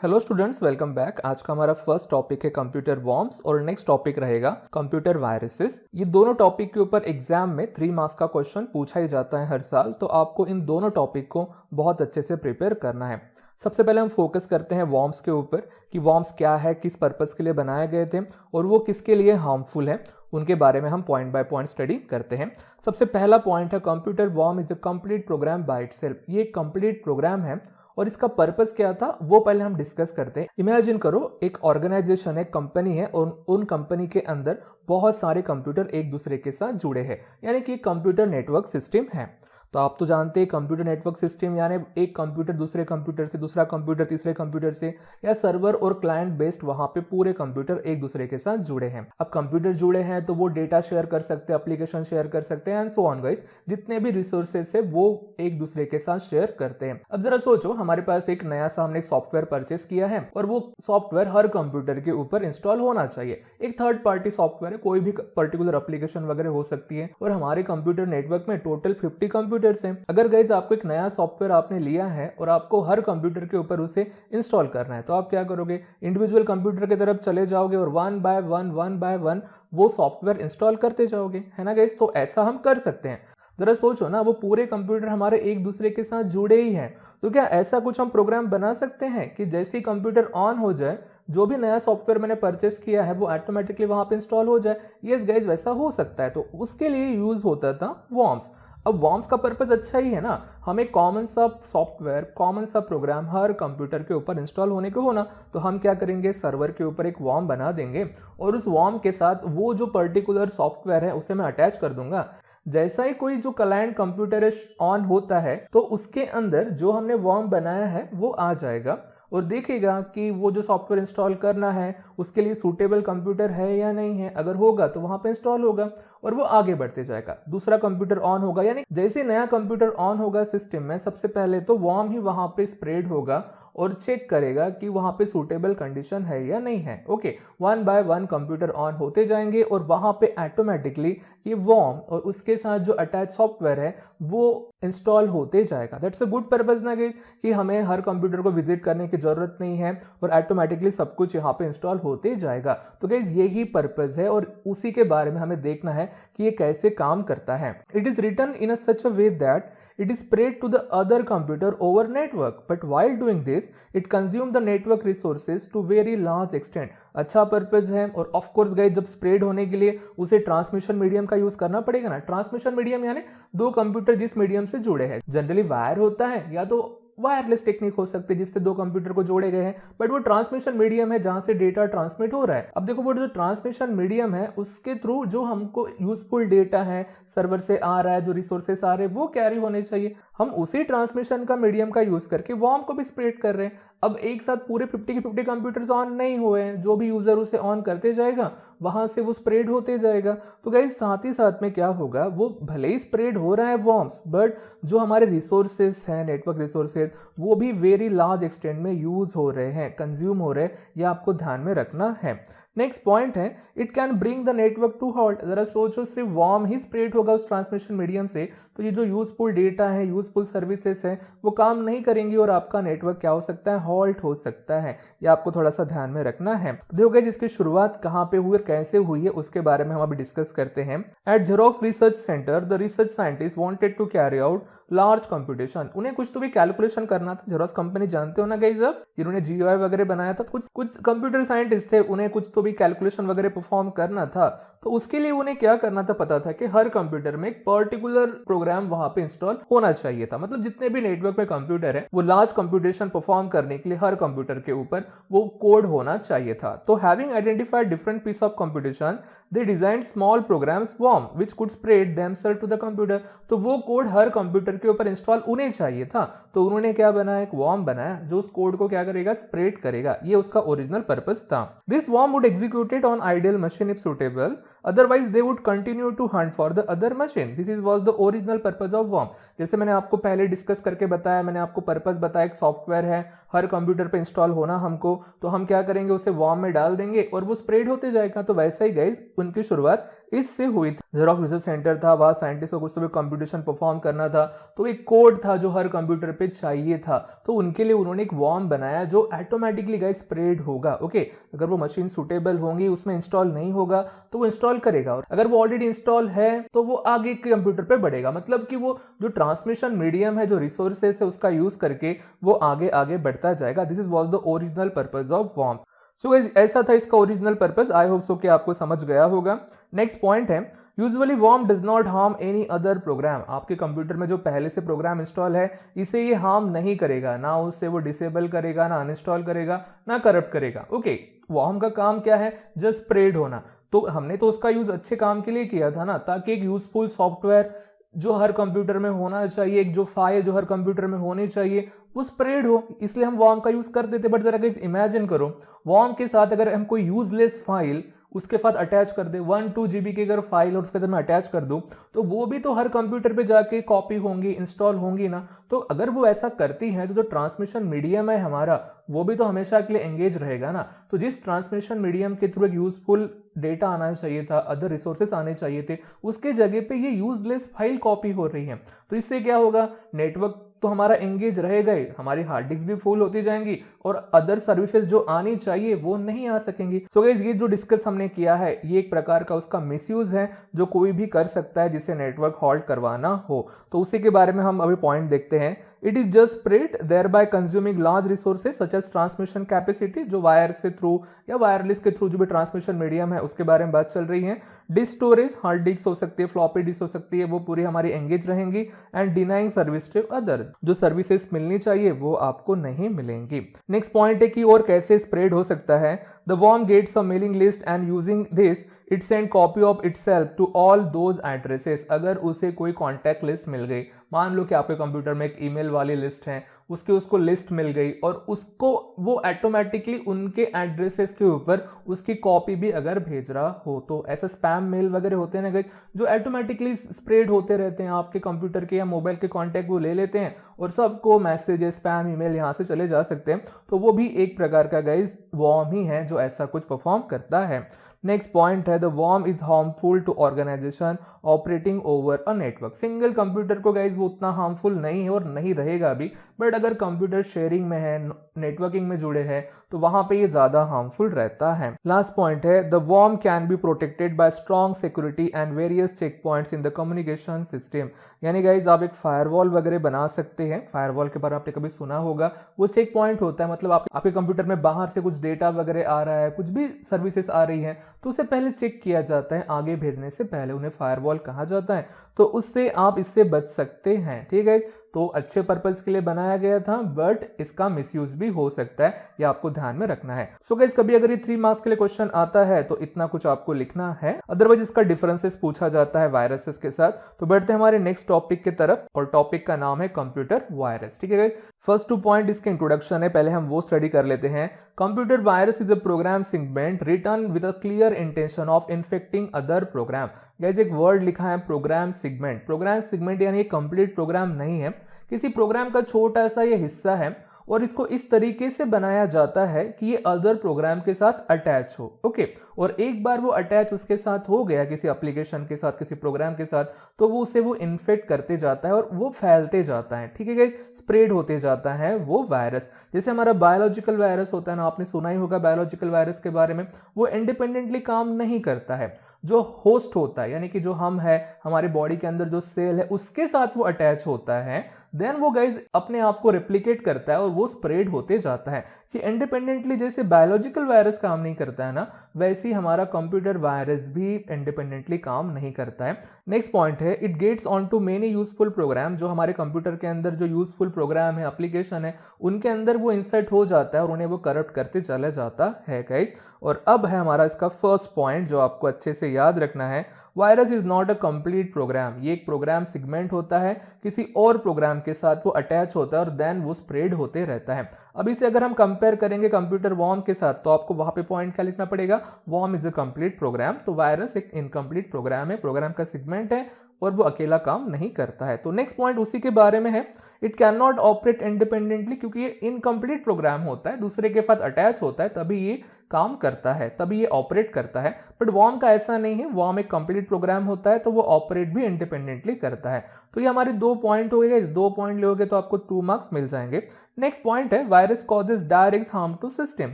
Hello students, welcome back. आज का हमारा फर्स्ट टॉपिक है कंप्यूटर वॉर्म्स और नेक्स्ट टॉपिक रहेगा कंप्यूटर वायरसेस। ये दोनों टॉपिक के ऊपर एग्जाम में 3 मार्क्स का क्वेश्चन पूछा ही जाता है हर साल, तो आपको इन दोनों टॉपिक को बहुत अच्छे से प्रिपेयर करना है। सबसे पहले हम फोकस करते हैं वॉर्म्स के ऊपर कि वॉर्म्स क्या है, किस पर्पस के लिए बनाए गए थे और वो किसके लिए हार्मफुल है, उनके बारे में हम पॉइंट बाय पॉइंट स्टडी करते हैं। सबसे पहला पॉइंट है computer worm is a complete program by itself. ये एक कंप्लीट प्रोग्राम है और इसका पर्पस क्या था वो पहले हम डिस्कस करते हैं। इमेजिन करो एक ऑर्गेनाइजेशन है, कंपनी है और उन कंपनी के अंदर बहुत सारे कंप्यूटर एक दूसरे के साथ जुड़े हैं, यानी कि कंप्यूटर नेटवर्क सिस्टम है। तो आप तो जानते हैं कंप्यूटर नेटवर्क सिस्टम यानी एक कंप्यूटर दूसरे कंप्यूटर से, दूसरा कंप्यूटर तीसरे कंप्यूटर से, या सर्वर और क्लाइंट बेस्ड वहां पे पूरे कंप्यूटर एक दूसरे के साथ जुड़े हैं। अब कंप्यूटर जुड़े हैं तो वो डेटा शेयर कर सकते हैं, एप्लीकेशन शेयर कर सकते हैं एंड सो ऑन गाइस। जितने भी रिसोर्सेस है वो एक दूसरे के साथ शेयर करते हैं। अब जरा सोचो, हमारे पास एक नया सा हमने एक सॉफ्टवेयर परचेस किया है और वो सॉफ्टवेयर हर कंप्यूटर के ऊपर इंस्टॉल होना चाहिए। एक थर्ड पार्टी सॉफ्टवेयर है, कोई भी पर्टिकुलर एप्लीकेशन वगैरह हो सकती है और हमारे कंप्यूटर नेटवर्क में टोटल 50 कंप्यूटर्स हैं। अगर गाइस आपको एक नया सॉफ्टवेयर आपने लिया है और आपको हर कंप्यूटर के ऊपर उसे इंस्टॉल करना है, तो आप क्या करोगे, इंडिविजुअल कंप्यूटर की तरफ चले जाओगे और वन बाय वन वो सॉफ्टवेयर इंस्टॉल करते जाओगे, है ना गाइस। तो ऐसा हम कर सकते हैं। जरा सोचो ना, वो पूरे कंप्यूटर हमारे एक दूसरे के साथ जुड़े ही हैं, तो क्या ऐसा कुछ हम प्रोग्राम बना सकते हैं कि जैसे ही कंप्यूटर ऑन हो जाए, जो भी नया सॉफ्टवेयर मैंने परचेस किया है वो ऑटोमेटिकली वहां पे इंस्टॉल हो जाए। यस गाइस, वैसा हो सकता है। तो उसके लिए यूज होता था वॉर्म्स। अब वॉर्म्स का पर्पस अच्छा ही है ना, हमें कॉमन सा सॉफ्टवेयर, कॉमन सा प्रोग्राम हर कंप्यूटर के ऊपर इंस्टॉल होने को हो ना, तो हम क्या करेंगे, सर्वर के ऊपर एक वॉर्म बना देंगे और उस वॉर्म के साथ वो जो पर्टिकुलर सॉफ्टवेयर है उसे मैं अटैच कर दूंगा। जैसा ही कोई जो क्लाइंट कंप्यूटर ऑन होता है तो उसके अंदर जो हमने वॉर्म बनाया है वो आ जाएगा और देखेगा कि वो जो सॉफ्टवेयर इंस्टॉल करना है उसके लिए सूटेबल कंप्यूटर है या नहीं है। अगर होगा तो वहां पे इंस्टॉल होगा और वो आगे बढ़ते जाएगा। दूसरा कंप्यूटर ऑन होगा, यानी जैसे नया कंप्यूटर ऑन होगा सिस्टम में, सबसे पहले तो वॉर्म ही वहां पे स्प्रेड होगा और चेक करेगा कि वहां पे सूटेबल कंडीशन है या नहीं है। Okay, one by one computer on होते जाएंगे और वहां पे ऑटोमेटिकली ये वॉर्म और उसके साथ जो अटैच सॉफ्टवेयर है वो इंस्टॉल होते जाएगा। दैट्स अ गुड पर्पस ना कि हमें हर कंप्यूटर को विजिट करने की जरूरत नहीं है और ऑटोमेटिकली सब कुछ यहाँ पे इंस्टॉल होते जाएगा। तो गाइस यही पर्पस है और उसी के बारे में हमें देखना है कि ये कैसे काम करता है। It is written in a such a way that it is spread to the other computer over network, but while doing this it consume the network resources to very large extent। अच्छा purpose है और of course guys जब spread होने के लिए उसे transmission medium का use करना पड़ेगा ना। ट्रांसमिशन मीडियम यानी दो कंप्यूटर जिस मीडियम से जुड़े हैं, जनरली वायर होता है या तो वायरलेस टेक्निक हो सकती है जिससे दो कंप्यूटर को जोड़े गए हैं, बट वो ट्रांसमिशन मीडियम है जहां से डेटा ट्रांसमिट हो रहा है। अब देखो, वो जो ट्रांसमिशन मीडियम है उसके थ्रू जो हमको यूजफुल डेटा है सर्वर से आ रहा है, जो रिसोर्सेस आ रहे हैं वो कैरी होने चाहिए। हम उसी ट्रांसमिशन का मीडियम का यूज करके वॉर्म को भी स्प्रेड कर रहे हैं। अब एक साथ पूरे 50 के 50 कंप्यूटर्स ऑन नहीं हुए हैं, जो भी यूजर उसे ऑन करते जाएगा वहां से वो स्प्रेड होते जाएगा। तो गाइस साथ ही साथ में क्या होगा, वो भले ही स्प्रेड हो रहा है वॉर्म्स, बट जो हमारे रिसोर्सेस हैं, नेटवर्क रिसोर्सेज, वो भी वेरी लार्ज एक्सटेंट में यूज हो रहे हैं, कंज्यूम हो रहे हैं। ये आपको ध्यान में रखना है। नेक्स्ट पॉइंट है it can bring the network to halt. जरा सोचो, सिर्फ वॉर्म ही स्प्रेड होगा उस ट्रांसमिशन मीडियम से तो ये जो यूजफुल डेटा है, यूजफुल सर्विसेज है, वो काम नहीं करेंगी और आपका नेटवर्क क्या हो सकता है, हॉल्ट हो सकता है। ये आपको थोड़ा सा ध्यान में रखना है। तो देखो गाइस, इसकी शुरुआत कहाँ पे हुई और कैसे हुई है उसके बारे में हम अभी डिस्कस करते हैं। At Xerox research centre the research scientist wanted to carry out large computation. उन्हें कुछ तो भी कैलकुलेशन करना था। जेरोक्स कंपनी जानते हो ना गाइस, अब जिन्होंने GUI वगैरह बनाया था, कुछ कंप्यूटर साइंटिस्ट थे, उन्हें कुछ तो भी कैलकुलेशन वगैरह परफॉर्म करना था। तो उसके लिए उन्हें क्या करना था, पता था कि हर कंप्यूटर में एक पर्टिकुलर प्रोग्राम वहां पे इंस्टॉल होना चाहिए था। मतलब जितने भी नेटवर्क में कंप्यूटर है वो लार्ज कंप्यूटेशन परफॉर्म करने के लिए हर कंप्यूटर के ऊपर वो कोड होना चाहिए था। तो having identified different piece of computation they design small programs worm which could spread themself to the computer. तो वो कोड हर कंप्यूटर के ऊपर इंस्टॉल उन्हें चाहिए था, तो उन्होंने क्या बनाया, एक वॉर्म बनाया जो उस कोड को क्या करेगा, स्प्रेड करेगा। ये उसका ओरिजिनल पर्पस था। This worm would executed on ideal machine if suitable, otherwise they would continue to hunt for the other machine. This is was the original purpose of worm. जैसे मैंने आपको पहले डिस्कस करके बताया, मैंने आपको पर्पस बताया, एक सॉफ्टवेयर है हर कंप्यूटर पे इंस्टॉल होना हमको, तो हम क्या करेंगे, उसे वॉर्म में डाल देंगे और वो स्प्रेड होते जाएगा। तो वैसा ही गाइस उनकी शुरुआत इससे हुई थी। जेरोक्स रिसर्च सेंटर था, वहाँ साइंटिस्ट को कुछ तो भी कंप्यूटेशन परफॉर्म करना था, तो एक कोड था जो हर कंप्यूटर पे चाहिए था, तो उनके लिए उन्होंने एक वॉर्म बनाया जो ऑटोमेटिकली गाइस स्प्रेड होगा। ओके, अगर वो मशीन सुटेबल होंगी, उसमें इंस्टॉल नहीं होगा तो वो इंस्टॉल करेगा, और अगर वो ऑलरेडी इंस्टॉल है तो वो आगे के कंप्यूटर पे बढ़ेगा। मतलब कि वो जो ट्रांसमिशन मीडियम है, जो रिसोर्सेस है, उसका यूज करके वो आगे आगे बढ़ता जाएगा। This is was the original purpose of worm. So guys ऐसा था इसका original purpose. I hope so कि आपको समझ गया होगा। नेक्स्ट पॉइंट है, usually worm does not harm any other program. आपके कंप्यूटर में जो पहले से प्रोग्राम इंस्टॉल है, इसे ये हार्म नहीं करेगा, ना उससे वो डिसेबल करेगा, ना अनइंस्टॉल करेगा, ना करप्ट करेगा। ओके, वॉर्म का काम क्या है, जस्ट स्प्रेड होना। तो हमने तो उसका यूज अच्छे काम के लिए किया था ना, ताकि एक यूजफुल सॉफ्टवेयर जो हर कंप्यूटर में होना चाहिए, एक जो फाइल जो हर कंप्यूटर में होनी चाहिए, वो स्प्रेड हो, इसलिए हम वॉर्म का यूज करते थे। बट जरा गाइस इमेजिन करो, वॉर्म के साथ अगर हम कोई यूजलेस फाइल उसके साथ अटैच कर दे, 1-2 GB की अगर फाइल और उसके अंदर मैं अटैच कर दूं, तो वो भी तो हर कंप्यूटर पे जाके कॉपी होंगी, इंस्टॉल होंगी ना। तो अगर वो ऐसा करती है तो जो ट्रांसमिशन मीडियम है हमारा, वो भी तो हमेशा के लिए एंगेज रहेगा ना। तो जिस ट्रांसमिशन मीडियम के थ्रू एक यूजफुल डेटा आना चाहिए था, अदर रिसोर्सेस आने चाहिए थे, उसके जगह पे ये यूजलेस फाइल कॉपी हो रही है। तो इससे क्या होगा, नेटवर्क तो हमारा एंगेज रहेगा ही, हमारी हार्ड डिस्क भी फुल होती जाएंगी और अदर सर्विसेज जो आनी चाहिए वो नहीं आ सकेंगी। सो गाइस ये जो डिस्कस हमने किया है, ये एक प्रकार का उसका मिसयूज है जो कोई भी कर सकता है जिसे नेटवर्क हॉल्ट करवाना हो। तो उसी के बारे में हम अभी पॉइंट देखते हैं। It is just spread thereby consuming large resources such as transmission capacity, जो वायर से थ्रू या वायरलेस के थ्रू जो भी ट्रांसमिशन मीडियम है उसके बारे में बात चल रही है। डिस्क स्टोरेज, हार्ड डिस्क हो सकती है, फ्लॉपी डिस्क हो सकती है, वो पूरी हमारी एंगेज रहेंगी। And denying service to other, जो सर्विसेज मिलनी चाहिए वो आपको नहीं मिलेंगी। नेक्स्ट पॉइंट है कि और कैसे स्प्रेड हो सकता है। The worm gets a mailing list and using this it send copy of itself to all those addresses. अगर उसे कोई कॉन्टैक्ट लिस्ट मिल गई, मान लो कि आपके कंप्यूटर में एक ईमेल वाली लिस्ट है, उसको लिस्ट मिल गई और उसको वो ऑटोमेटिकली उनके एड्रेसेस के ऊपर उसकी कॉपी भी अगर भेज रहा हो, तो ऐसा स्पैम मेल वगैरह होते हैं ना गाइस, जो ऑटोमेटिकली स्प्रेड होते रहते हैं आपके कंप्यूटर के या मोबाइल के कॉन्टैक्ट वो ले लेते हैं और सबको मैसेज स्पैम ईमेल यहाँ से चले जा सकते हैं। तो वो भी एक प्रकार का गाइस वॉर्म ही है जो ऐसा कुछ परफॉर्म करता है। नेक्स्ट पॉइंट है, the worm is harmful to organization operating over a network. Single computer को गाइज वो उतना हार्मफुल नहीं है और नहीं रहेगा भी, बट अगर कंप्यूटर शेयरिंग में है, नेटवर्किंग में जुड़े हैं, तो वहां पे ये ज्यादा हार्मफुल रहता है। लास्ट पॉइंट है, the worm can be protected by strong security and various check points in the communication system. यानी गाइज आप एक फायरवॉल वगैरह बना सकते हैं। फायरवॉल के बारे में आपने कभी सुना होगा, वो चेक पॉइंट होता है, मतलब आपके कंप्यूटर में बाहर से कुछ डेटा वगैरह आ रहा है, कुछ भी सर्विसेज आ रही है, तो उसे पहले चेक किया जाता है आगे भेजने से पहले, उन्हें फायरवॉल कहा जाता है। तो उससे आप इससे बच सकते हैं। ठीक है, तो अच्छे पर्पस के लिए बनाया गया था, बट इसका मिसयूज भी हो सकता है, ये आपको ध्यान में रखना है। सो गाइस कभी अगर ये 3 मार्क्स के लिए क्वेश्चन आता है तो इतना कुछ आपको लिखना है, अदरवाइज इसका डिफरेंसेस पूछा जाता है वायरसेस के साथ। तो बढ़ते हैं हमारे नेक्स्ट टॉपिक की तरफ, और टॉपिक का नाम है कंप्यूटर वायरस। ठीक है गाइस, फर्स्ट 2 पॉइंट इसके इंट्रोडक्शन है, पहले हम वो स्टडी कर लेते हैं। Computer virus is a program segment written with a clear intention of infecting other program. Guys एक वर्ड लिखा है प्रोग्राम सेगमेंट। प्रोग्राम सेगमेंट यानी कंप्लीट प्रोग्राम नहीं है, किसी प्रोग्राम का छोटा सा ये हिस्सा है और इसको इस तरीके से बनाया जाता है कि ये अदर प्रोग्राम के साथ अटैच हो। ओके, और एक बार वो अटैच उसके साथ हो गया किसी एप्लीकेशन के साथ, किसी प्रोग्राम के साथ, तो वो उसे वो इन्फेक्ट करते जाता है और वो फैलते जाता है। ठीक है गाइस, स्प्रेड होते जाता है वो वायरस। जैसे हमारा बायोलॉजिकल वायरस होता है ना, आपने सुना ही होगा बायोलॉजिकल वायरस के बारे में। वो इंडिपेंडेंटली काम नहीं करता है, जो होस्ट होता है यानी कि जो हम है, हमारे बॉडी के अंदर जो सेल है उसके साथ वो अटैच होता है, देन वो गाइज अपने आप को रेप्लिकेट करता है और वो स्प्रेड होते जाता है। कि इंडिपेंडेंटली जैसे बायोलॉजिकल वायरस काम नहीं करता है ना, वैसे ही हमारा कंप्यूटर वायरस भी इंडिपेंडेंटली काम नहीं करता है। नेक्स्ट पॉइंट है, it gets on to many useful program. जो हमारे कंप्यूटर के अंदर जो यूजफुल प्रोग्राम है, एप्लीकेशन है, उनके अंदर वो इंसर्ट हो जाता है और उन्हें वो करप्ट करते चला जाता है गाइज। और अब है हमारा इसका फर्स्ट पॉइंट जो आपको अच्छे से याद रखना है, virus is not a complete program. ये एक प्रोग्राम सेगमेंट होता है, किसी और प्रोग्राम के साथ वो अटैच होता है और देन वो स्प्रेड होते रहता है। अब इसे अगर हम कंपेयर करेंगे कंप्यूटर वॉर्म के साथ, तो आपको वहां पे पॉइंट क्या लिखना पड़ेगा, worm is a complete program. तो वायरस एक इनकम्प्लीट प्रोग्राम है, प्रोग्राम का सेगमेंट है, और वो अकेला काम नहीं करता है। तो नेक्स्ट पॉइंट उसी के बारे में है, it can not operate independently, क्योंकि ये इनकम्प्लीट प्रोग्राम होता है, दूसरे के साथ अटैच होता है तभी ये काम करता है, तभी ये ऑपरेट करता है। बट वॉर्म का ऐसा नहीं है, वॉर्म एक कंप्लीट प्रोग्राम होता है तो वो ऑपरेट भी इंडिपेंडेंटली करता है। तो ये हमारे 2 पॉइंट हो गए, 2 पॉइंट लोगे तो आपको 2 मार्क्स मिल जाएंगे। नेक्स्ट पॉइंट है virus causes direct harm to system,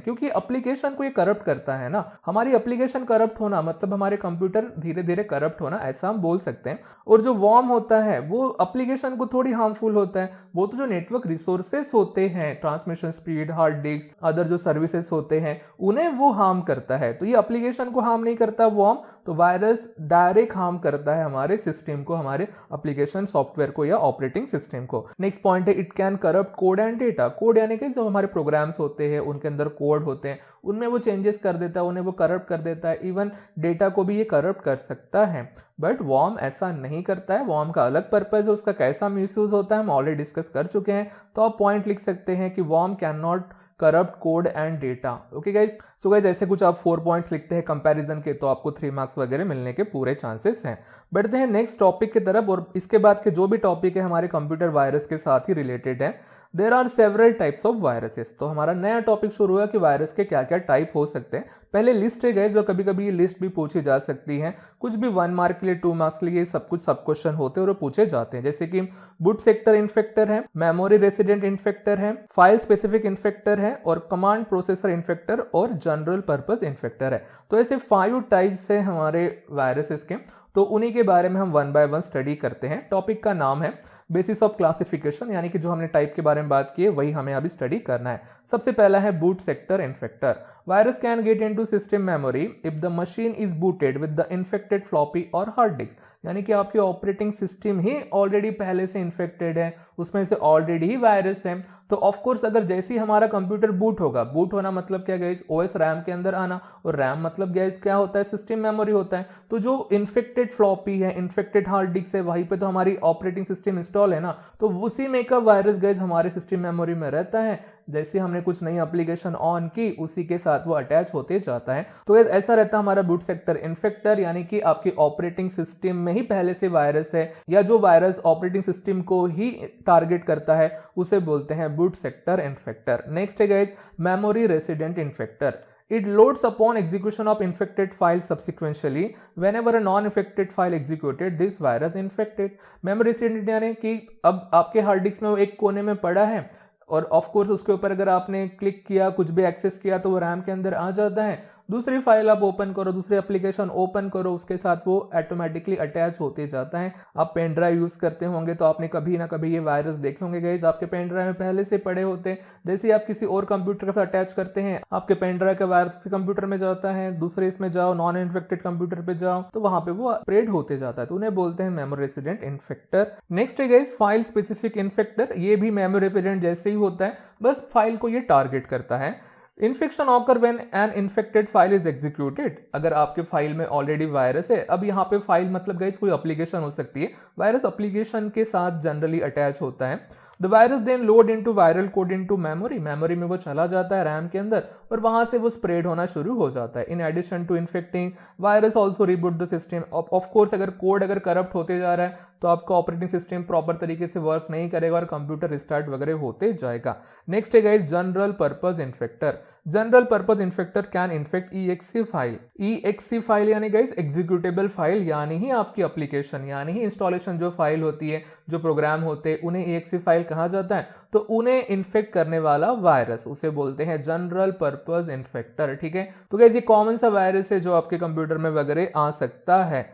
क्योंकि एप्लीकेशन को ये करप्ट करता है ना, हमारी एप्लीकेशन करप्ट होना मतलब हमारे कंप्यूटर धीरे धीरे करप्ट होना, ऐसा हम बोल सकते हैं। और जो वॉर्म होता है वो एप्लीकेशन को थोड़ी हार्मफुल होता है, वो तो जो नेटवर्क रिसोर्सेस होते हैं, transmission speed, hard disk, other जो सर्विसेज होते हैं, उन्हें वो हार्म करता है। तो ये एप्लीकेशन को हार्म नहीं करता वॉर्म, तो वायरस डायरेक्ट हार्म करता है हमारे सिस्टम को, हमारे एप्लीकेशन सॉफ्टवेयर को या ऑपरेटिंग सिस्टम को। नेक्स्ट पॉइंट है it can corrupt code and data. Code यानी कि जो हमारे प्रोग्राम्स होते हैं उनके अंदर कोड होते हैं, उनमें वो चेंजेस कर देता है, उन्हें वो करप्ट कर देता है, इवन डेटा को भी ये करप्ट कर सकता है। बट वॉर्म ऐसा नहीं करता है, वॉर्म का अलग पर्पज है, उसका कैसा मिसयूज होता है हम ऑलरेडी डिस्कस कर चुके हैं। तो आप पॉइंट लिख सकते हैं कि worm can not corrupt code and data. Okay guys, so guys ऐसे कुछ आप 4 पॉइंट्स लिखते हैं कंपैरिजन के तो आपको 3 मार्क्स वगैरह मिलने के पूरे चांसेस हैं। बढ़ते हैं नेक्स्ट टॉपिक की तरफ, और इसके बाद के जो भी टॉपिक है हमारे कंप्यूटर वायरस के साथ ही रिलेटेड है। There are several types of viruses. तो हमारा नया टॉपिक शुरू हुआ कि वायरस के क्या क्या टाइप हो सकते हैं। पहले लिस्ट है गाइस, जो कभी कभी ये लिस्ट भी पूछी जा सकती है, कुछ भी 1 मार्क के लिए 2 मार्क्स के लिए सब कुछ सब क्वेश्चन होते हैं और पूछे जाते हैं। जैसे कि बूट सेक्टर इन्फेक्टर है, मेमोरी रेसिडेंट इन्फेक्टर है, फाइल स्पेसिफिक इन्फेक्टर है, और कमांड प्रोसेसर इन्फेक्टर और जनरल पर्पस इन्फेक्टर है। तो ऐसे 5 टाइप्स है हमारे वायरसेस के, तो उन्हीं के बारे में हम 1 बाय 1 स्टडी करते हैं। टॉपिक का नाम है बेसिस ऑफ क्लासिफिकेशन, यानी कि जो हमने टाइप के बारे में बात की है वही हमें अभी स्टडी करना है। सबसे पहला है boot sector इन्फेक्टर। Virus can get into system memory if the machine is booted with the infected floppy और हार्ड डिस्क, यानी कि आपकी ऑपरेटिंग सिस्टम ही ऑलरेडी पहले से इन्फेक्टेड है, उसमें से ऑलरेडी ही वायरस है। तो ऑफ कोर्स अगर जैसे ही हमारा कंप्यूटर बूट होगा, बूट होना मतलब क्या गाइस, ओएस रैम के अंदर आना, और रैम मतलब गाइस क्या होता है, सिस्टम मेमोरी होता है। तो जो इन्फेक्टेड फ्लॉपी है, इन्फेक्टेड हार्ड डिस्क है, वहीं पे तो हमारी ऑपरेटिंग सिस्टम इंस्टॉल है ना, तो उसी में का वायरस गाइस हमारे सिस्टम मेमोरी में रहता है। जैसे हमने कुछ नई एप्लीकेशन ऑन की, उसी के साथ वो अटैच होते जाता है। तो ऐसा रहता है हमारा बूट सेक्टर इन्फेक्टर, यानी कि आपकी ऑपरेटिंग सिस्टम में ही पहले से वायरस है, या जो वायरस ऑपरेटिंग सिस्टम को ही टारगेट करता है उसे बोलते हैं बूट सेक्टर इन्फेक्टर। नेक्स्ट है guys memory resident इन्फेक्टर। It loads upon execution of infected files subsequently. Whenever a non-infected file executed, this virus infected. Memory resident यानी कि अब आपके हार्ड डिस्क में वो एक कोने में पड़ा है, और ऑफ कोर्स उसके ऊपर अगर आपने क्लिक किया, कुछ भी एक्सेस किया, तो वो रैम के अंदर आ जाता है। दूसरी फाइल आप ओपन करो, दूसरी एप्लीकेशन ओपन करो, उसके साथ वो ऑटोमेटिकली अटैच होते जाता है। आप पेन ड्राइव यूज करते होंगे तो आपने कभी ना कभी ये वायरस देखे होंगे गाइस, आपके पेन ड्राइव में पहले से पड़े होते हैं। जैसे ही आप किसी और कंप्यूटर के साथ अटैच करते हैं, आपके पेन ड्राइव का वायरस कंप्यूटर में जाता है, दूसरे इसमें जाओ, नॉन इन्फेक्टेड कंप्यूटर पे जाओ, तो वहां पे वो स्प्रेड होते जाता है, तो उन्हें बोलते हैं मेमोरी रेसिडेंट इन्फेक्टर। नेक्स्ट है गाइस फाइल स्पेसिफिक इन्फेक्टर। ये भी मेमोरी रेसिडेंट जैसे ही होता है, बस फाइल को ये टारगेट करता है। Infection occur when an infected file is executed. अगर आपके फाइल में ऑलरेडी वायरस है, अब यहाँ पे फाइल मतलब गाइस कोई एप्लीकेशन हो सकती है, वायरस एप्लीकेशन के साथ जनरली अटैच होता है। The virus then load into viral code into memory, memory में वो चला जाता है रैम के अंदर, और वहां से वो स्प्रेड होना शुरू हो जाता है। In addition to infecting, virus also reboot the system. Of course अगर कोड अगर करप्ट होते जा रहा है तो आपका ऑपरेटिंग सिस्टम प्रॉपर तरीके से वर्क नहीं करेगा और कंप्यूटर रिस्टार्ट वगैरह होते जाएगा। नेक्स्ट है guys general purpose इन्फेक्टर। General purpose इन्फेक्टर can infect EXE file. EXE file यानी गाइस एग्जीक्यूटेबल फाइल, यानी ही आपकी एप्लीकेशन, यानी ही इंस्टॉलेशन जो फाइल होती है, जो प्रोग्राम होते हैं, उन्हें EXE फाइल कहा जाता है। तो उन्हें इन्फेक्ट करने वाला वायरस, उसे बोलते हैं जनरल पर्पस इन्फेक्टर। ठीक है, तो गाइस ये कॉमन सा वायरस है जो आपके कंप्यूटर में वगैरह आ सकता है।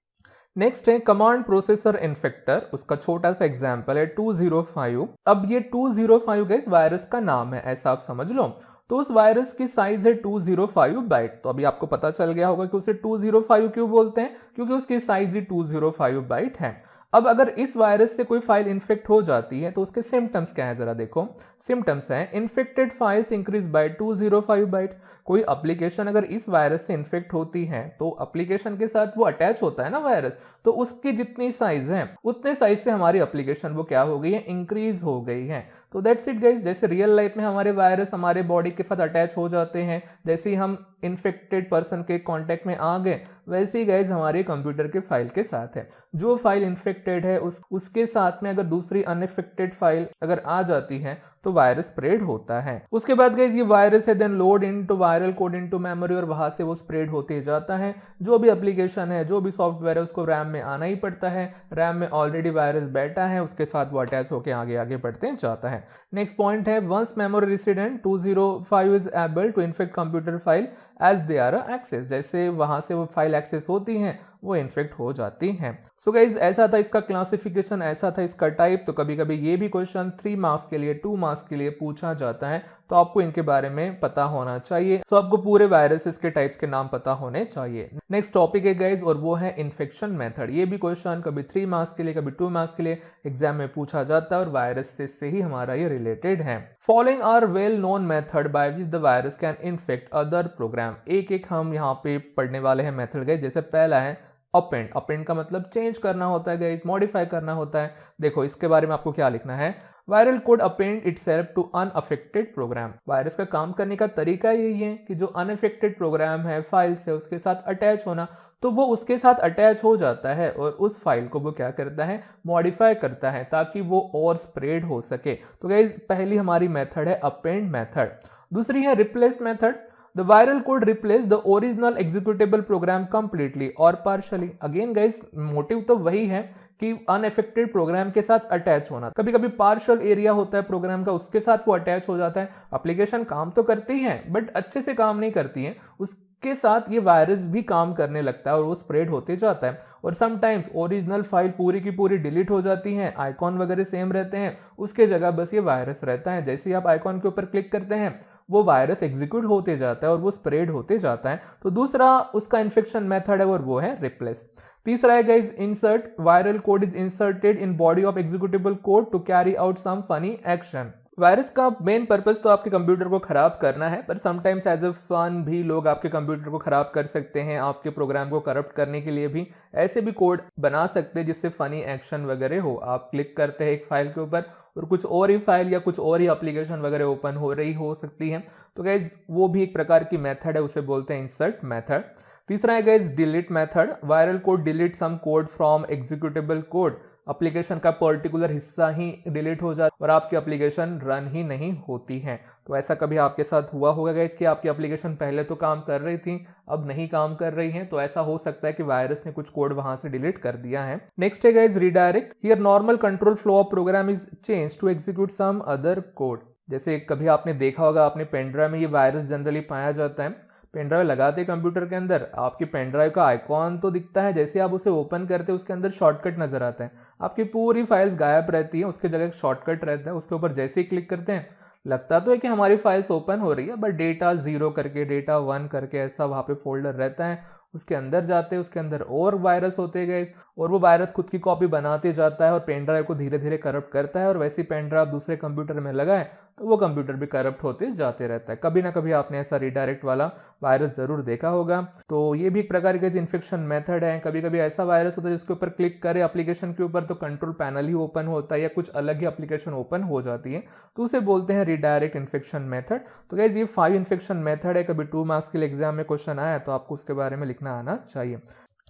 नेक्स्ट है कमांड प्रोसेसर इन्फेक्टर। उसका छोटा सा एग्जांपल है 205। अब ये 205 गाइस वायरस का नाम है, ऐसा आप समझ लो। तो उस वायरस की साइज है 205 बाइट। तो अभी आपको पता चल गया होगा कि उसे 205 क्यों बोलते हैं, क्योंकि उसकी साइज ही 205 बाइट है। अब अगर इस वायरस से कोई फाइल इन्फेक्ट हो जाती है तो उसके सिम्टम्स क्या है, जरा देखो। सिम्टम्स है infected files increase by 205 bytes. कोई एप्लीकेशन अगर इस वायरस से इन्फेक्ट होती है तो एप्लीकेशन के साथ वो अटैच होता है ना वायरस, तो उसकी जितनी साइज है उतने साइज से हमारी एप्लीकेशन वो क्या हो गई है, इंक्रीज हो गई है। तो दैट्स इट गाइज। जैसे रियल लाइफ में हमारे वायरस हमारे बॉडी के साथ अटैच हो जाते हैं, जैसे ही हम इन्फेक्टेड पर्सन के कांटेक्ट में आ गए, वैसे ही गाइज हमारे कंप्यूटर के फाइल के साथ है। जो फाइल इन्फेक्टेड है उसके साथ में अगर दूसरी अनइन्फेक्टेड फाइल अगर आ जाती है तो वायरस स्प्रेड होता है। उसके बाद गाइज ये वायरस है then load into viral code into memory, और वहां से वो स्प्रेड होते जाता है। जो भी एप्लीकेशन है, जो भी सॉफ्टवेयर है, उसको रैम में आना ही पड़ता है। रैम में ऑलरेडी वायरस बैठा है, उसके साथ वो अटैच होकर आगे आगे बढ़ते जाता है। नेक्स्ट पॉइंट है once memory resident 205 is able to infect computer file as they are access. जैसे वहां से वो फाइल एक्सेस होती हैं, वो इन्फेक्ट हो जाती हैं। सो गाइज ऐसा था इसका क्लासिफिकेशन, ऐसा था इसका टाइप। तो कभी कभी ये भी क्वेश्चन 3 मार्क्स के लिए, 2 मार्क्स के लिए पूछा जाता है, तो आपको इनके बारे में पता होना चाहिए। सो आपको पूरे वायरसेस के टाइप्स के नाम पता होने चाहिए। नेक्स्ट टॉपिक है गाइज, और वो है इन्फेक्शन मेथड। ये भी क्वेश्चन कभी 3 मार्क्स के लिए, कभी 2 मार्क्स के लिए एग्जाम में पूछा जाता है, और वायरस से ही हमारा ये रिलेटेड है। Following are well known method by which the virus can infect other program. एक एक हम यहाँ पे पढ़ने वाले हैं मेथड गाइज। जैसे पहला है अपेंड। अपेंड का मतलब चेंज करना होता है गाइस, मॉडिफाई करना होता है। देखो इसके बारे में आपको क्या लिखना है, viral code append itself to unaffected program. Virus का काम करने का तरीका यही है कि जो अनअफेक्टेड प्रोग्राम है, फाइल्स है, उसके साथ अटैच होना, तो वो उसके साथ अटैच हो जाता है और उस फाइल को वो क्या करता है, मॉडिफाई करता है ताकि वो और स्प्रेड हो सके। तो गाइस पहली हमारी मेथड है अपेंड मेथड। दूसरी है replace method. The viral code replace the original executable program completely or partially। Again guys motive तो वही है कि अनअफेक्टेड प्रोग्राम के साथ अटैच होना। कभी कभी पार्शियल एरिया होता है प्रोग्राम का, उसके साथ वो अटैच हो जाता है। एप्लीकेशन काम तो करती है बट अच्छे से काम नहीं करती है, उसके साथ ये वायरस भी काम करने लगता है और वो स्प्रेड होते जाता है। और समटाइम्स ओरिजिनल फाइल पूरी की पूरी डिलीट हो जाती है, आइकॉन वगैरह सेम रहते हैं, उसके जगह बस ये वायरस रहता है। जैसे ही आप आइकॉन के ऊपर क्लिक करते हैं, वो वायरस एग्जीक्यूट होते जाता है और वो स्प्रेड होते जाता है। तो दूसरा उसका इन्फेक्शन मेथड है और वो है रिप्लेस। तीसरा है guys insert. Viral code is inserted in body of executable code to carry out some funny action. Virus का मेन पर्पस तो आपके कंप्यूटर को खराब करना है, पर समटाइम्स एज अ फन भी लोग आपके कंप्यूटर को खराब कर सकते हैं। आपके प्रोग्राम को करप्ट करने के लिए भी ऐसे भी कोड बना सकते हैं जिससे फनी एक्शन वगैरह हो। आप क्लिक करते हैं एक फाइल के ऊपर और कुछ और ही फाइल या कुछ और ही एप्लीकेशन वगैरह ओपन हो रही हो सकती है, तो गाइज वो भी एक प्रकार की मेथड है, उसे बोलते हैं इंसर्ट मेथड। तीसरा है guys delete method. Viral code delete some code from executable code. Application का पर्टिकुलर हिस्सा ही डिलीट हो जाता और आपकी एप्लीकेशन रन ही नहीं होती है। तो ऐसा कभी आपके साथ हुआ होगा गाइस कि आपकी एप्लीकेशन पहले तो काम कर रही थी, अब नहीं काम कर रही है, तो ऐसा हो सकता है कि वायरस ने कुछ कोड वहां से डिलीट कर दिया है। नेक्स्ट है guys redirect. Here normal control flow of program is change to execute some other code. जैसे कभी आपने देखा होगा, अपने पेनड्राइव में ये वायरस जनरली पाया जाता है। पेनड्राइव लगाते कंप्यूटर के अंदर, आपकी पेनड्राइव का आइकॉन तो दिखता है, जैसे आप उसे ओपन करते हैं उसके अंदर शॉर्टकट नजर आता है। आपकी पूरी फाइल्स गायब रहती है, उसके जगह एक शॉर्टकट रहता है, उसके ऊपर जैसे ही क्लिक करते हैं लगता तो है कि हमारी फाइल्स ओपन हो रही है, बट डेटा 0 करके, डेटा 1 करके ऐसा वहाँ पे फोल्डर रहता है। उसके अंदर जाते हैं, उसके अंदर और वायरस होते गए और वो वायरस खुद की कॉपी बनाते जाता है और पेन ड्राइव को धीरे धीरे करप्ट करता है। और वैसे ही पेन ड्राइव दूसरे कंप्यूटर में लगाए तो वो कंप्यूटर भी करप्ट होते जाते रहता है। कभी ना कभी आपने ऐसा रिडायरेक्ट वाला वायरस जरूर देखा होगा। तो ये भी एक प्रकार के इन्फेक्शन मेथड है। कभी कभी ऐसा वायरस होता है जिसके ऊपर क्लिक करे एप्लीकेशन के ऊपर तो कंट्रोल पैनल ही ओपन होता है या कुछ अलग ही एप्लीकेशन ओपन हो जाती है, तो उसे बोलते हैं रिडायरेक्ट इन्फेक्शन मेथड। तो गाइस ये 5 इन्फेक्शन मेथड है। कभी 2 मार्क्स के लिए एग्जाम में क्वेश्चन आया तो आपको उसके बारे में लिखना आना चाहिए।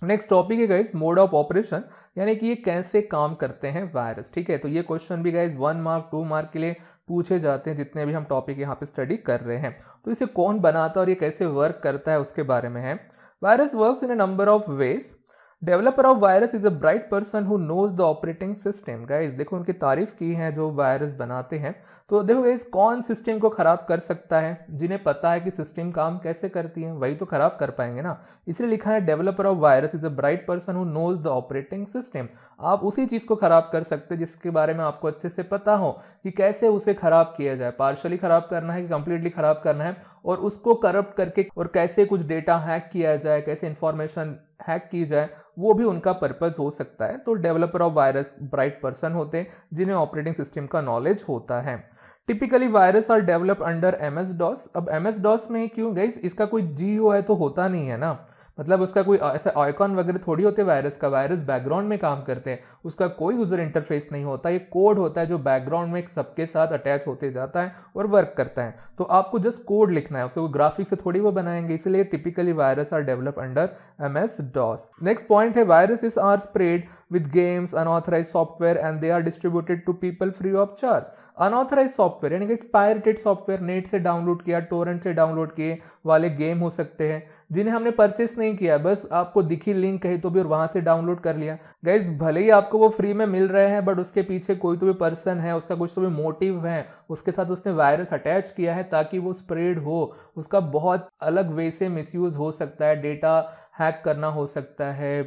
नेक्स्ट टॉपिक है गाइस मोड ऑफ ऑपरेशन, यानी कि ये कैसे काम करते हैं वायरस। ठीक है, तो ये क्वेश्चन भी गाइस 1 मार्क 2 मार्क के लिए पूछे जाते हैं, जितने भी हम टॉपिक यहाँ पे स्टडी कर रहे हैं। तो इसे कौन बनाता है और ये कैसे वर्क करता है उसके बारे में है। Virus works in a number of ways. Developer of virus is a bright person who knows the operating system. Guys देखो उनकी तारीफ की है जो वायरस बनाते हैं। तो देखो गाइस कौन सिस्टम को खराब कर सकता है, जिन्हें पता है कि सिस्टम काम कैसे करती है वही तो खराब कर पाएंगे ना। इसलिए लिखा है developer of virus is a bright person who knows the operating system. आप उसी चीज को खराब कर सकते हैं जिसके बारे में आपको अच्छे से पता हो कि कैसे उसे खराब किया जाए, पार्शली खराब करना है कि कंप्लीटली खराब करना है, और उसको करप्ट करके और कैसे कुछ डेटा हैक किया जाए, कैसे इंफॉर्मेशन हैक की जाए, वो भी उनका पर्पज हो सकता है। तो developer of virus bright person होते हैं जिन्हें ऑपरेटिंग सिस्टम का नॉलेज होता है। Typically virus are develop under MS DOS। अब MS DOS में क्यों गाइस, इसका कोई GUI तो होता नहीं है ना, मतलब उसका कोई ऐसा आइकॉन वगैरह थोड़ी होते वायरस का, वायरस बैकग्राउंड में काम करते हैं, उसका कोई यूजर इंटरफेस नहीं होता, ये कोड होता है जो बैकग्राउंड में सबके साथ अटैच होते जाता है और वर्क करता है। तो आपको जस्ट कोड लिखना है, उससे वो ग्राफिक्स से थोड़ी वो बनाएंगे, इसलिए typically virus are develop under MS-DOS। Next point है viruses are spread with games, unauthorized software and they are distributed to people free of charge। Unauthorized software यानी कि पायरेटेड सॉफ्टवेयर, नेट से डाउनलोड किया, टोरेंट से download किए वाले game हो सकते हैं जिन्हें हमने परचेस नहीं किया, बस आपको दिखी लिंक कहीं तो भी और वहां से डाउनलोड कर लिया। गाइज भले ही आपको वो फ्री में मिल रहे हैं बट उसके पीछे कोई तो भी पर्सन है, उसका कुछ तो भी मोटिव है, उसके साथ उसने वायरस अटैच किया है ताकि वो स्प्रेड हो। उसका बहुत अलग वे से मिसयूज हो सकता है, डेटा हैक करना हो सकता है,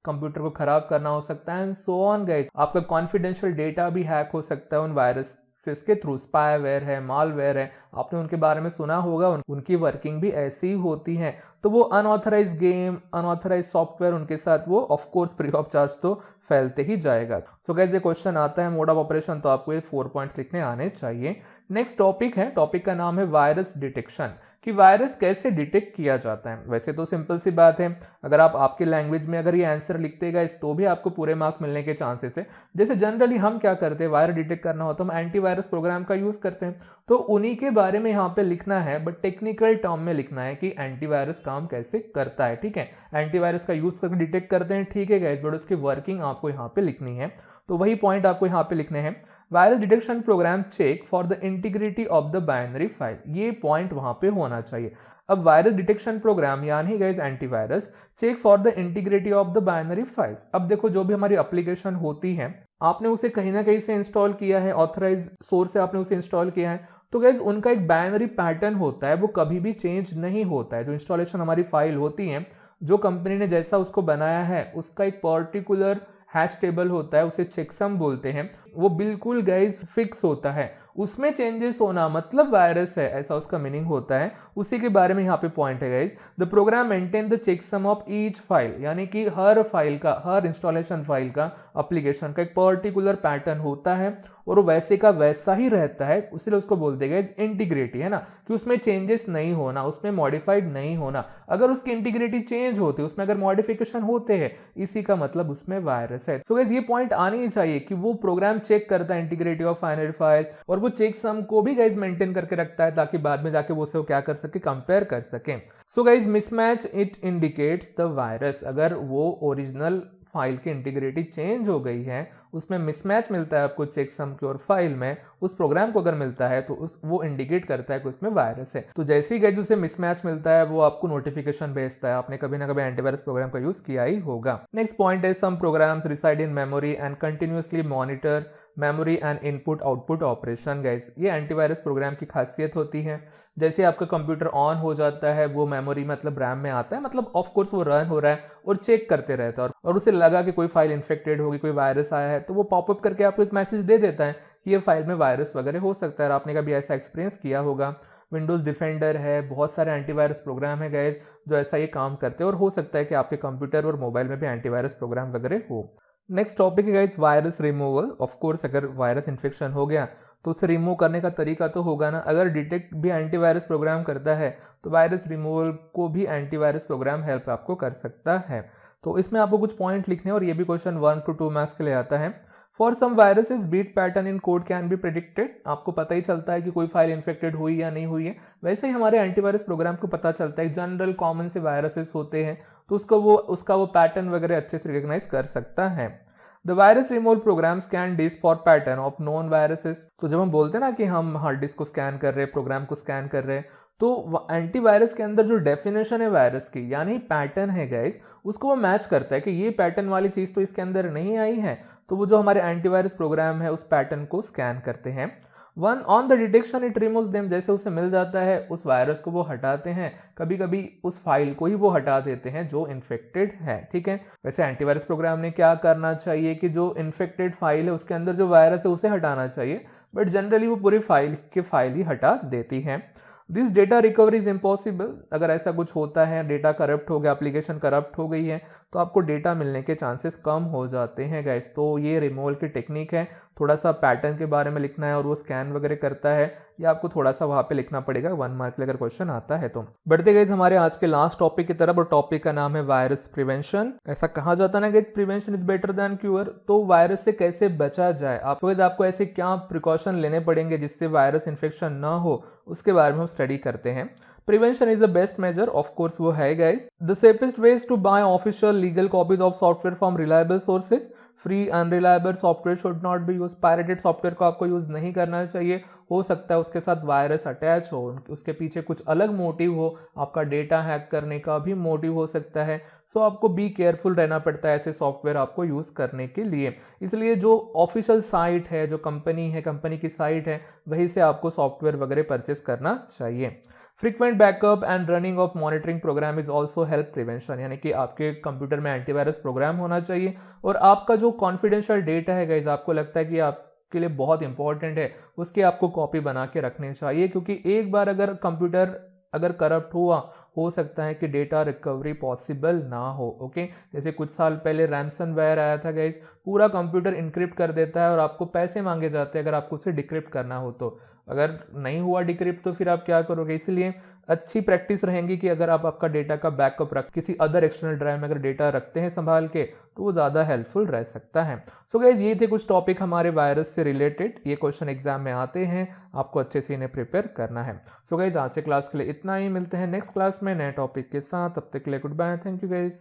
कंप्यूटर को खराब करना हो सकता है एंड सो ऑन गाइस। आपका कॉन्फिडेंशियल डेटा भी हैक हो सकता है उन वायरसेस के थ्रू। स्पाईवेयर है, मालवेयर है, आपने उनके बारे में सुना होगा, उनकी वर्किंग भी ऐसी ही होती है। तो वो अनऑथराइज गेम, अनऑथराइज सॉफ्टवेयर उनके साथ वो of course free of charge तो फैलते ही जाएगा। सो गाइस ये क्वेश्चन आता है मोड ऑफ ऑपरेशन, तो आपको ये 4 पॉइंट्स लिखने आने चाहिए। नेक्स्ट टॉपिक है, टॉपिक का नाम है वायरस डिटेक्शन, कि वायरस कैसे डिटेक्ट किया जाता है। वैसे तो सिंपल सी बात है, अगर आप आपके लैंग्वेज में अगर ये आंसर लिखते गए तो भी आपको पूरे मार्क्स मिलने के चांसेस है। जैसे जनरली हम क्या करते हैं, वायरस डिटेक्ट करना हो तो हम एंटीवायरस प्रोग्राम का यूज करते हैं, तो उन्हीं के बारे में यहाँ पे लिखना है, बट टेक्निकल टर्म में लिखना है कि एंटीवायरस काम कैसे करता है। ठीक है, एंटीवायरस का यूज करके डिटेक्ट करते हैं, ठीक है गाइस, बट उसकी वर्किंग आपको यहाँ पे लिखनी है। तो वही पॉइंट आपको यहाँ पे लिखने हैं। Virus detection program check for the integrity of the binary file, ये पॉइंट वहां पे होना चाहिए। अब वायरस डिटेक्शन प्रोग्राम यानी guys antivirus check for the integrity of the binary files. अब देखो जो भी हमारी एप्लीकेशन होती है, आपने उसे कहीं ना कहीं से इंस्टॉल किया है, ऑथराइज सोर्स से आपने उसे इंस्टॉल किया है, तो गाइस उनका एक बाइनरी पैटर्न होता है, वो कभी भी चेंज नहीं होता है। जो इंस्टॉलेशन हमारी फाइल होती है, जो कंपनी ने जैसा उसको बनाया है, उसका एक पर्टिकुलर हैश टेबल होता है, उसे चेकसम बोलते हैं, वो बिल्कुल गाइस फिक्स होता है। उसमें चेंजेस होना मतलब वायरस है, ऐसा उसका मीनिंग होता है। उसी के बारे में यहाँ पे पॉइंट है guys. The program maintain the checksum of each file, यानी कि हर फाइल का, हर इंस्टॉलेशन फाइल का, एप्लीकेशन का एक पर्टिकुलर पैटर्न होता है और वो वैसे का वैसा ही रहता है, इसलिए उसको बोलते हैं गाइस इंटीग्रिटी, है ना, कि उसमें चेंजेस नहीं होना, उसमें मॉडिफाइड नहीं होना। अगर उसकी इंटीग्रिटी चेंज होती है, उसमें अगर मॉडिफिकेशन होते हैं, इसी का मतलब उसमें वायरस है। सो गाइस ये पॉइंट आनी ही चाहिए कि वो प्रोग्राम चेक करता है इंटीग्रिटी ऑफ बाइनरी फाइल्स, और वो चेकसम को भी गाइस मेंटेन करके रखता है ताकि बाद में जाके वो उसे क्या कर सके, कंपेयर कर सके। So guys mismatch it indicates the virus, अगर वो ओरिजिनल फाइल की इंटीग्रिटी चेंज हो गई है, उसमें मिसमैच मिलता है आपको चेकसम की और फाइल में, उस प्रोग्राम को अगर मिलता है तो वो इंडिकेट करता है कि उसमें वायरस है। तो जैसे ही गाइस उसे मिसमैच मिलता है, वो आपको नोटिफिकेशन भेजता है। आपने कभी ना कभी एंटीवायरस प्रोग्राम का यूज किया ही होगा। नेक्स्ट पॉइंट है, some programs reside in memory and continuously monitor memory and input output operation. Guys ये एंटीवायरस प्रोग्राम की खासियत होती है। जैसे आपका कंप्यूटर ऑन हो जाता है, वो मेमोरी मतलब रैम में आता है, मतलब ऑफ कोर्स वो रन हो रहा है और चेक करते रहता है, और उसे लगा कि कोई फाइल इन्फेक्टेड होगी, कोई वायरस आया है, तो वो पॉपअप करके आपको एक मैसेज दे देता है कि ये फाइल में वायरस वगैरह हो सकता है। आपने कभी ऐसा एक्सपीरियंस किया होगा। विंडोज डिफेंडर है, बहुत सारे एंटीवायरस प्रोग्राम है गाइस जो ऐसा ये काम करते हैं, और हो सकता है कि आपके कंप्यूटर और मोबाइल में भी एंटीवायरस प्रोग्राम वगैरह हो। नेक्स्ट टॉपिक है guys virus removal. Of course अगर वायरस इन्फेक्शन हो गया तो उसे रिमूव करने का तरीका तो होगा ना। अगर डिटेक्ट भी एंटीवायरस प्रोग्राम करता है तो वायरस रिमूवल को भी एंटीवायरस प्रोग्राम हेल्प आपको कर सकता है। तो इसमें आपको कुछ पॉइंट लिखने हैं और ये भी क्वेश्चन 1 to 2 मार्क्स के लिए आता है। For some viruses bit pattern in code can be predicted, आपको पता ही चलता है कि कोई फाइल इन्फेक्टेड हुई या नहीं हुई है, वैसे ही हमारे एंटीवायरस प्रोग्राम को पता चलता है जनरल कॉमन से वायरसेस होते हैं तो उसका वो पैटर्न वगैरह अच्छे से रिकॉग्नाइज कर सकता है। The virus removal program scan disk for pattern of known viruses. तो जब हम बोलते हैं ना कि हम हार्ड डिस्क को स्कैन कर रहे हैं, प्रोग्राम को स्कैन कर रहे हैं, तो एंटीवायरस के अंदर जो डेफिनेशन है वायरस की, यानी पैटर्न है गाइस, उसको वो मैच करता है कि ये पैटर्न वाली चीज तो इसके अंदर नहीं आई है, तो वो जो हमारे एंटीवायरस प्रोग्राम है उस पैटर्न को स्कैन करते हैं। One on the detection it removes them, जैसे उसे मिल जाता है उस वायरस को वो हटाते हैं, कभी कभी उस फाइल को ही वो हटा देते हैं जो इन्फेक्टेड है। ठीक है, वैसे एंटीवायरस प्रोग्राम ने क्या करना चाहिए कि जो इन्फेक्टेड फाइल है उसके अंदर जो वायरस है उसे हटाना चाहिए, बट जनरली वो पूरी फाइल ही हटा देती है। This data recovery is impossible, अगर ऐसा कुछ होता है, डेटा करप्ट हो गया, एप्लीकेशन करप्ट हो गई है, तो आपको डेटा मिलने के चांसेस कम हो जाते हैं गाइस। तो ये रिमूवल की टेक्निक है, थोड़ा सा पैटर्न के बारे में लिखना है और वो स्कैन वगैरह करता है, ये आपको थोड़ा सा वहां पे लिखना पड़ेगा 1 मार्क के लिए अगर क्वेश्चन आता है तो। बढ़ते गए हमारे आज के लास्ट टॉपिक की तरफ, और टॉपिक का नाम है वायरस प्रिवेंशन। ऐसा कहा जाता है ना guys, prevention is better than cure. तो वायरस से कैसे बचा जाए, आपको ऐसे क्या प्रिकॉशन लेने पड़ेंगे जिससे वायरस इन्फेक्शन ना हो, उसके बारे में हम स्टडी करते हैं। Prevention is the best measure, of course वो है guys. The safest way is to buy official legal copies of software from reliable sources. Free unreliable software should not be use. Pirated software को आपको use नहीं करना चाहिए। हो सकता है उसके साथ वायरस अटैच हो, उसके पीछे कुछ अलग मोटिव हो, आपका डेटा हैक करने का भी मोटिव हो सकता है। सो आपको बी केयरफुल रहना पड़ता है ऐसे सॉफ्टवेयर आपको यूज करने के लिए। इसलिए जो ऑफिशियल साइट है, जो कंपनी की साइट है, वहीं से आपको सॉफ्टवेयर वगैरह परचेस करना चाहिए। Frequent backup and running of monitoring program is also help prevention, यानी कि आपके कंप्यूटर में एंटीवायरस प्रोग्राम होना चाहिए। और आपका जो कॉन्फिडेंशियल डेटा है गाइस, आपको लगता है कि आपके लिए बहुत इंपॉर्टेंट है, उसकी आपको कॉपी बना के रखनी चाहिए, क्योंकि एक बार अगर कंप्यूटर अगर करप्ट हुआ, हो सकता है कि डेटा रिकवरी पॉसिबल ना हो। ओके, जैसे कुछ साल पहले रैंसमवेयर आया था गाइस, पूरा कंप्यूटर इनक्रिप्ट कर देता है और आपको पैसे मांगे जाते हैं अगर आपको उसे डिक्रिप्ट करना हो तो। अगर नहीं हुआ डिक्रिप्ट तो फिर आप क्या करोगे। इसलिए अच्छी प्रैक्टिस रहेंगी कि अगर आप आपका डेटा का बैकअप रख किसी अदर एक्सटर्नल ड्राइव में अगर डेटा रखते हैं संभाल के, तो वो ज़्यादा हेल्पफुल रह सकता है। सो गाइस, ये थे कुछ टॉपिक हमारे वायरस से रिलेटेड। ये क्वेश्चन एग्जाम में आते हैं, आपको अच्छे से इन्हें प्रिपेयर करना है। सो गाइस, आज के क्लास के लिए इतना ही। मिलते हैं नेक्स्ट क्लास में नए टॉपिक के साथ। तब तक के लिए goodbye, thank you guys.